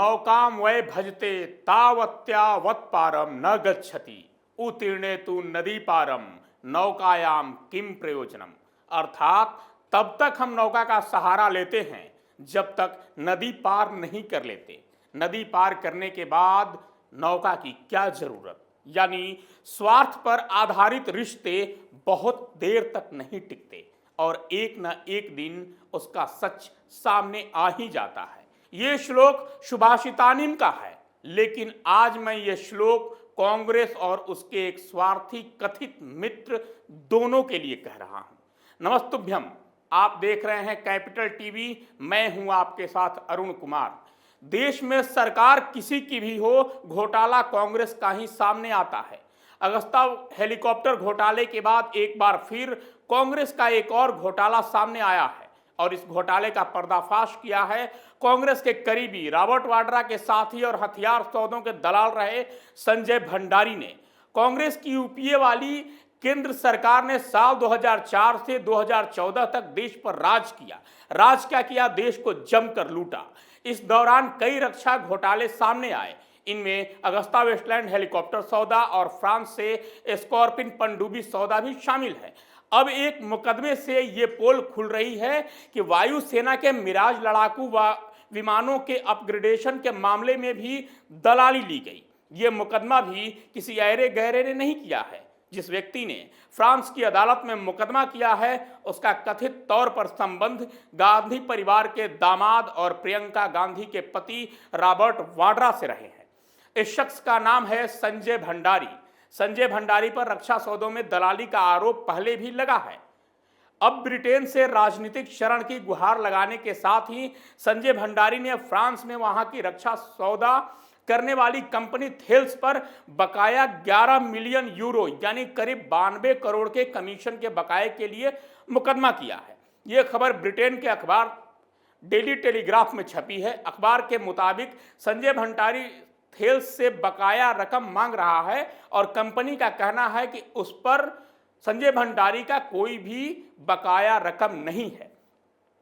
नौकाम वै भजते तावत्यावत् पारम न गच्छति उत्तीर्णे तु नदी पारम नौकायाम किम प्रयोजनम। अर्थात तब तक हम नौका का सहारा लेते हैं जब तक नदी पार नहीं कर लेते। नदी पार करने के बाद नौका की क्या जरूरत। यानी स्वार्थ पर आधारित रिश्ते बहुत देर तक नहीं टिकते और एक न एक दिन उसका सच सामने आ ही जाता है। ये श्लोक सुभाषितानिम का है, लेकिन आज मैं ये श्लोक कांग्रेस और उसके एक स्वार्थी कथित मित्र दोनों के लिए कह रहा हूं। नमस्तुभ्यम, आप देख रहे हैं कैपिटल टीवी। मैं हूं आपके साथ अरुण कुमार। देश में सरकार किसी की भी हो, घोटाला कांग्रेस का ही सामने आता है। अगस्ता हेलीकॉप्टर घोटाले के बाद एक बार फिर कांग्रेस का एक और घोटाला सामने आया है और इस घोटाले का पर्दाफाश किया है कांग्रेस के करीबी रॉबर्ट वाड्रा के साथी और हथियार सौदों के दलाल रहे संजय भंडारी ने। कांग्रेस की यूपीए वाली केंद्र सरकार ने साल 2004 से 2014 तक देश पर राज किया। राज क्या किया? देश को जमकर लूटा। इस दौरान कई रक्षा घोटाले सामने आए। इनमें अगस्ता वेस्टलैंड हेलीकॉप्टर सौदा और फ्रांस से स्कॉर्पिन पनडुब्बी सौदा भी शामिल है। अब एक मुकदमे से ये पोल खुल रही है कि वायुसेना के मिराज लड़ाकू विमानों के अपग्रेडेशन के मामले में भी दलाली ली गई। ये मुकदमा भी किसी ऐरे गहरे ने नहीं किया है। जिस व्यक्ति ने फ्रांस की अदालत में मुकदमा किया है उसका कथित तौर पर संबंध गांधी परिवार के दामाद और प्रियंका गांधी के पति रॉबर्ट वाड्रा से रहे हैं। इस शख्स का नाम है संजय भंडारी। संजय भंडारी पर रक्षा सौदों में दलाली का आरोप पहले भी लगा है। अब ब्रिटेन से राजनीतिक शरण की गुहार लगाने के साथ ही संजय भंडारी ने फ्रांस में वहां की रक्षा सौदा करने वाली कंपनी थेल्स पर बकाया 11 मिलियन यूरो यानी करीब 92 करोड़ के कमीशन के बकाये के लिए मुकदमा किया है। यह खबर ब्रिटेन के अखबार डेली टेलीग्राफ में छपी है। अखबार के मुताबिक संजय भंडारी थेल्स से बकाया रकम मांग रहा है और कंपनी का कहना है कि उस पर संजय भंडारी का कोई भी बकाया रकम नहीं है।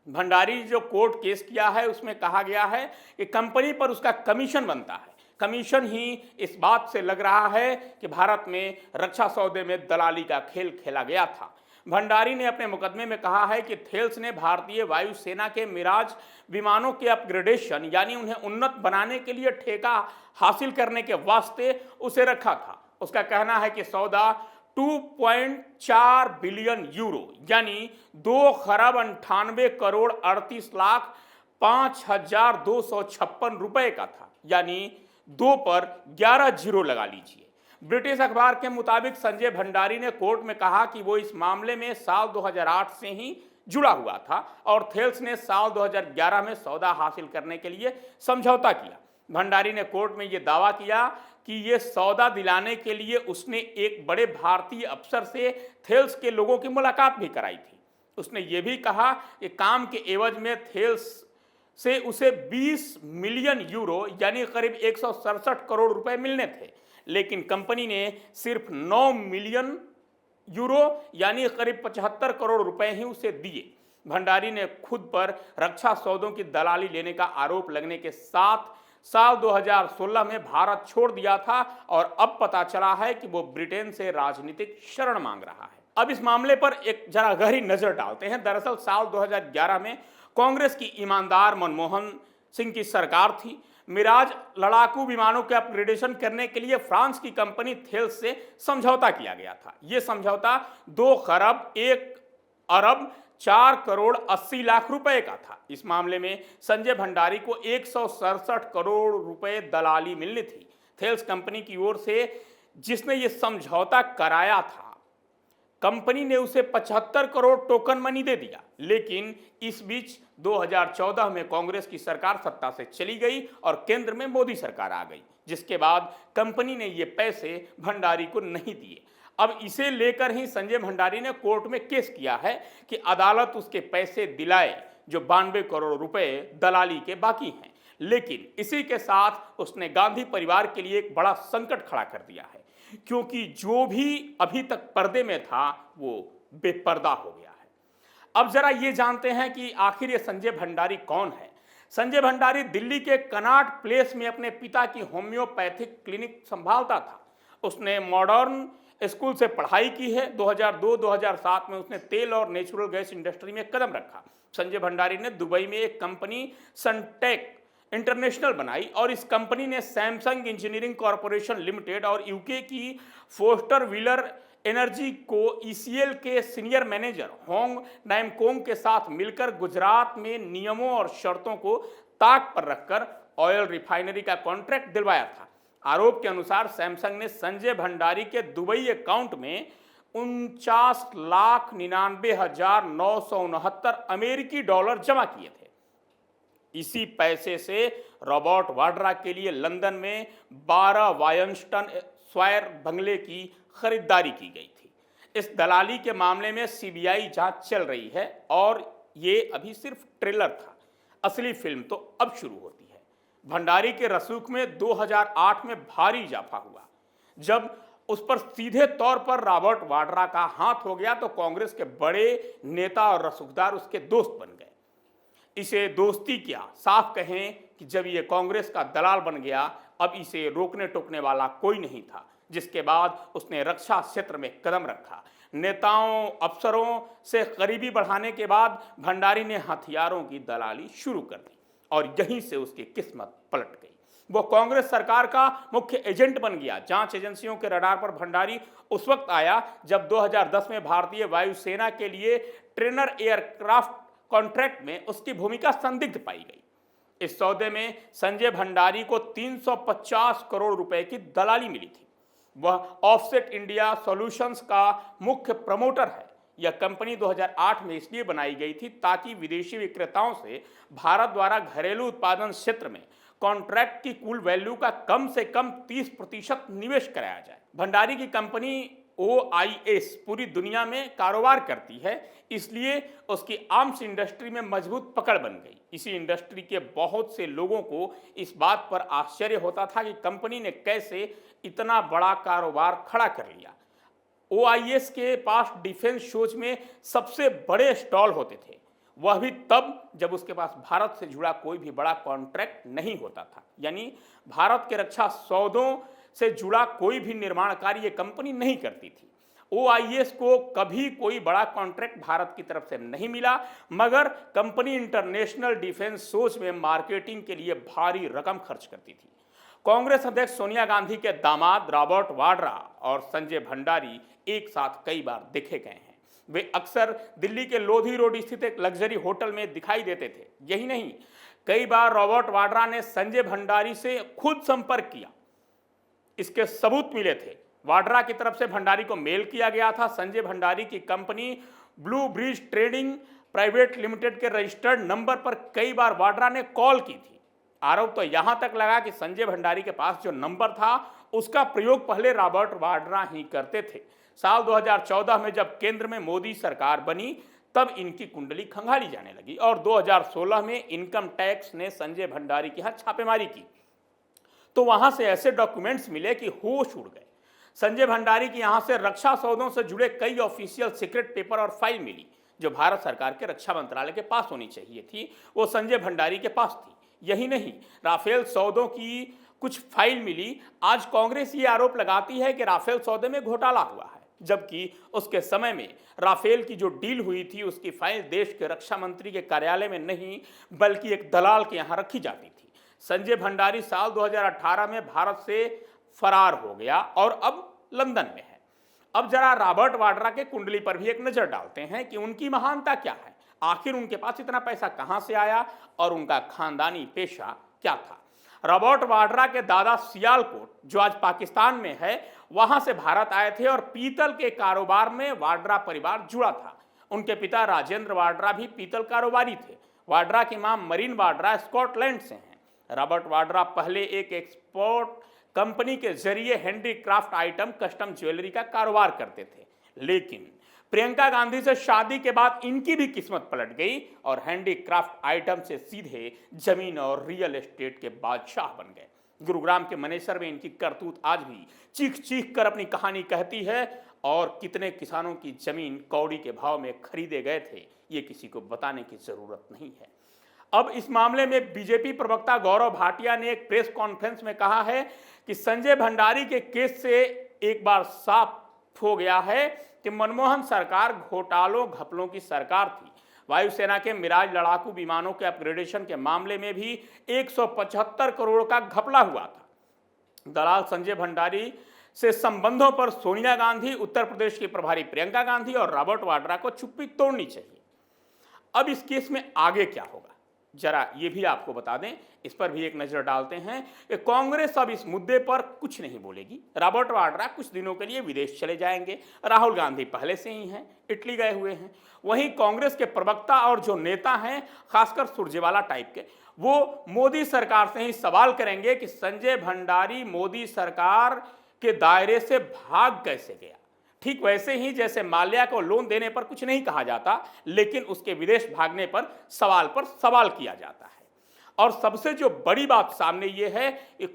भंडारी जो कोर्ट केस किया है उसमें कहा गया है कि कंपनी पर उसका कमीशन बनता है। कमीशन ही इस बात से लग रहा है कि भारत में रक्षा सौदे में दलाली का खेल खेला गया था। भंडारी ने अपने मुकदमे में कहा है कि थेल्स ने भारतीय वायुसेना के मिराज विमानों के अपग्रेडेशन यानी उन्हें उन्नत बनाने के लिए ठेका हासिल करने के वास्ते उसे रखा था। उसका कहना है कि सौदा 2.4 बिलियन यूरो यानी 2,98,38,05,256 रुपए का था। यानी 2 पर 11 जीरो लगा लीजिए। ब्रिटिश अखबार के मुताबिक संजय भंडारी ने कोर्ट में कहा कि वो इस मामले में साल 2008 से ही जुड़ा हुआ था और थेल्स ने साल 2011 में सौदा हासिल करने के लिए समझौता किया। भंडारी ने कोर्ट में यह दावा किया कि यह सौदा दिलाने के लिए उसने एक बड़े भारतीय अफसर से थेल्स के लोगों की मुलाकात भी कराई थी। उसने ये भी कहा कि काम के एवज में थेल्स से उसे 20 मिलियन यूरो यानी करीब 167 करोड़ रुपए मिलने थे, लेकिन कंपनी ने सिर्फ 9 मिलियन यूरो यानी करीब 75 करोड़ रुपए ही उसे दिए। भंडारी ने खुद पर रक्षा सौदों की दलाली लेने का आरोप लगने के साथ साल 2016 में भारत छोड़ दिया था और अब पता चला है कि वो ब्रिटेन से राजनीतिक शरण मांग रहा है। अब इस मामले पर एक जरा गहरी नजर डालते हैं। दरअसल साल 2011 में कांग्रेस की ईमानदार मनमोहन सिंह की सरकार थी। मिराज लड़ाकू विमानों के अपग्रेडेशन करने के लिए फ्रांस की कंपनी थेल्स से समझौता किया गया था। यह समझौता 2 खरब 1 अरब 4 करोड़ 80 लाख रुपए का था। इस मामले में संजय भंडारी को 167 करोड़ रुपए दलाली मिलनी थी। थेल्स कंपनी की ओर से जिसने ये समझौता कराया था, कंपनी ने उसे 75 करोड़ टोकन मनी दे दिया। लेकिन इस बीच 2014 में कांग्रेस की सरकार सत्ता से चली गई और केंद्र में मोदी सरकार आ गई, जिसके बाद कंपनी ने ये पैसे भंडारी को नहीं दिए। अब इसे लेकर ही संजय भंडारी ने कोर्ट में केस किया है कि अदालत उसके पैसे दिलाए जो 92 करोड़ रुपए दलाली के बाकी हैं। लेकिन इसी के साथ उसने गांधी परिवार के लिए एक बड़ा संकट खड़ा कर दिया है, क्योंकि जो भी अभी तक पर्दे में था वो बेपर्दा हो गया है। अब जरा ये जानते हैं कि आखिर ये संजय भंडारी कौन है। संजय भंडारी दिल्ली के कनॉट प्लेस में अपने पिता की होम्योपैथिक क्लिनिक संभालता था। उसने मॉडर्न स्कूल से पढ़ाई की है। 2002-2007 में उसने तेल और नेचुरल गैस इंडस्ट्री में कदम रखा। संजय भंडारी ने दुबई में एक कंपनी सनटेक इंटरनेशनल बनाई और इस कंपनी ने सैमसंग इंजीनियरिंग कॉरपोरेशन लिमिटेड और यूके की फोस्टर व्हीलर एनर्जी को ईसीएल के सीनियर मैनेजर होंग नामकोंग के साथ मिलकर गुजरात में नियमों और शर्तों को ताक पर रखकर ऑयल रिफाइनरी का कॉन्ट्रैक्ट दिलवाया था। आरोप के अनुसार सैमसंग ने संजय भंडारी के दुबई अकाउंट में 49,99,969 अमेरिकी डॉलर जमा किए थे। इसी पैसे से रॉबर्ट वाड्रा के लिए लंदन में 12 वायंस्टन स्क्वायर बंगले की खरीदारी की गई थी। इस दलाली के मामले में सीबीआई जांच चल रही है और ये अभी सिर्फ ट्रेलर था। असली फिल्म तो अब शुरू होती है। भंडारी के रसूख में 2008 में भारी इजाफा हुआ। जब उस पर सीधे तौर पर रॉबर्ट वाड्रा का हाथ हो गया तो कांग्रेस के बड़े नेता और रसूखदार उसके दोस्त बन गए। इसे दोस्ती क्या, साफ कहें कि जब ये कांग्रेस का दलाल बन गया, अब इसे रोकने टोकने वाला कोई नहीं था। जिसके बाद उसने रक्षा क्षेत्र में कदम रखा। नेताओं अफसरों से करीबी बढ़ाने के बाद भंडारी ने हथियारों की दलाली शुरू कर दी और यहीं से उसकी किस्मत पलट गई। वो कांग्रेस सरकार का मुख्य एजेंट बन गया। जांच एजेंसियों के रडार पर भंडारी उस वक्त आया जब 2010 में भारतीय वायुसेना के लिए ट्रेनर एयरक्राफ्ट कॉन्ट्रैक्ट में उसकी भूमिका संदिग्ध पाई गई। इस सौदे में संजय भंडारी को 350 करोड़ रुपए की दलाली मिली थी। वह ऑफसेट इंडिया सॉल्यूशंस का मुख्य प्रमोटर है। यह कंपनी 2008 में इसलिए बनाई गई थी ताकि विदेशी विक्रेताओं से भारत द्वारा घरेलू उत्पादन क्षेत्र में कॉन्ट्रैक्ट की कुल वैल्यू का कम से कम 30% निवेश कराया जाए। भंडारी की कंपनी OIS पूरी दुनिया में कारोबार करती है, इसलिए उसकी आर्म्स इंडस्ट्री में मजबूत पकड़ बन गई। इसी इंडस्ट्री के बहुत से लोगों को इस बात पर आश्चर्य होता था कि कंपनी ने कैसे इतना बड़ा कारोबार खड़ा कर लिया। OIS के पास डिफेंस शोज में सबसे बड़े स्टॉल होते थे, वह भी तब जब उसके पास भारत से जुड़ा कोई भी बड़ा कॉन्ट्रैक्ट नहीं होता था। यानी भारत के रक्षा सौदों से जुड़ा कोई भी निर्माण कार्य ये कंपनी नहीं करती थी। OIS को कभी कोई बड़ा कॉन्ट्रैक्ट भारत की तरफ से नहीं मिला, मगर कंपनी इंटरनेशनल डिफेंस शोज में मार्केटिंग के लिए भारी रकम खर्च करती थी। कांग्रेस अध्यक्ष सोनिया गांधी के दामाद रॉबर्ट वाड्रा और संजय भंडारी एक साथ कई बार देखे गए हैं। वे अक्सर दिल्ली के लोधी रोड स्थित एक लग्जरी होटल में दिखाई देते थे। यही नहीं, कई बार रॉबर्ट वाड्रा ने संजय भंडारी से खुद संपर्क किया। इसके सबूत मिले थे। वाड्रा की तरफ से भंडारी को मेल किया गया था। संजय भंडारी की company blue bridge trading private limited के रजिस्टर्ड नंबर पर कई बार वाड्रा ने कॉल की थी। आरोप तो यहां तक लगा कि संजय भंडारी के पास जो नंबर था उसका प्रयोग पहले रॉबर्ट वाड्रा ही करते थे। साल 2014 में जब केंद्र में मोदी सरकार बनी तब इनकी कुंडली खंगाली जाने लगी और 2016 में इनकम टैक्स ने संजय भंडारी के यहां छापेमारी की तो वहां से ऐसे डॉक्यूमेंट्स मिले कि होश उड़ गए। संजय भंडारी के यहां से रक्षा सौदों से जुड़े कई ऑफिशियल सीक्रेट पेपर और फाइल मिली जो भारत सरकार के रक्षा मंत्रालय के पास होनी चाहिए थी, वो संजय भंडारी के पास थी। यही नहीं, राफेल सौदों की कुछ फाइल मिली। आज कांग्रेस ये आरोप लगाती है कि राफेल सौदे में घोटाला हुआ है, जबकि उसके समय में राफेल की जो डील हुई थी उसकी फाइल देश के रक्षा मंत्री के कार्यालय में नहीं बल्कि एक दलाल के यहाँ रखी जाती थी। संजय भंडारी साल 2018 में भारत से फरार हो गया और अब लंदन में है। अब जरा रॉबर्ट वाड्रा के कुंडली पर भी एक नजर डालते हैं कि उनकी महानता क्या है। आखिर उनके पास इतना पैसा कहां से आया और उनका खानदानी पेशा क्या था। रॉबर्ट वाड्रा के दादा सियालकोट, जो आज पाकिस्तान में है, वहां से भारत आए थे और पीतल के कारोबार में वाड्रा परिवार जुड़ा था। उनके पिता राजेंद्र वाड्रा भी पीतल कारोबारी थे। वाड्रा की मां मरीन वाड्रा स्कॉटलैंड से हैं। रॉबर्ट वाड्रा पहले एक एक्सपोर्ट कंपनी के जरिए हैंडीक्राफ्ट आइटम कस्टम ज्वेलरी का कारोबार करते थे, लेकिन प्रियंका गांधी से शादी के बाद इनकी भी किस्मत पलट गई और हैंडीक्राफ्ट आइटम से सीधे जमीन और रियल एस्टेट के बादशाह बन गए। गुरुग्राम के मनेसर में इनकी करतूत आज भी चीख चीख कर अपनी कहानी कहती है और कितने किसानों की जमीन कौड़ी के भाव में खरीदे गए थे ये किसी को बताने की जरूरत नहीं है। अब इस मामले में बीजेपी प्रवक्ता गौरव भाटिया ने एक प्रेस कॉन्फ्रेंस में कहा है कि संजय भंडारी के केस से एक बार साफ हो गया है कि मनमोहन सरकार घोटालों घपलों की सरकार थी। वायुसेना के मिराज लड़ाकू विमानों के अपग्रेडेशन के मामले में भी 175 करोड़ का घपला हुआ था। दलाल संजय भंडारी से संबंधों पर सोनिया गांधी, उत्तर प्रदेश की प्रभारी प्रियंका गांधी और रॉबर्ट वाड्रा को चुप्पी तोड़नी चाहिए। अब इस केस में आगे क्या होगा, जरा ये भी आपको बता दें, इस पर भी एक नजर डालते हैं कि कांग्रेस अब इस मुद्दे पर कुछ नहीं बोलेगी। रॉबर्ट वाड्रा कुछ दिनों के लिए विदेश चले जाएंगे। राहुल गांधी पहले से ही हैं, इटली गए हुए हैं। वहीं कांग्रेस के प्रवक्ता और जो नेता हैं, खासकर सुरजेवाला टाइप के, वो मोदी सरकार से ही सवाल करेंगे कि संजय भंडारी मोदी सरकार के दायरे से भाग कैसे गया। ठीक वैसे ही जैसे माल्या को लोन देने पर कुछ नहीं कहा जाता, लेकिन उसके विदेश भागने पर सवाल किया जाता है। और सबसे जो बड़ी बात सामने ये है कि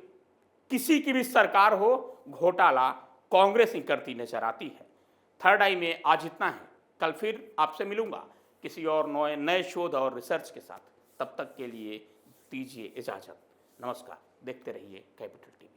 किसी की भी सरकार हो, घोटाला कांग्रेस ही करती नजर आती है। थर्ड आई में आज इतना है। कल फिर आपसे मिलूंगा किसी और नए शोध और रिसर्च के साथ। तब तक के लिए दीजिए इजाजत। नमस्कार। देखते रहिए कैपिटल टीवी।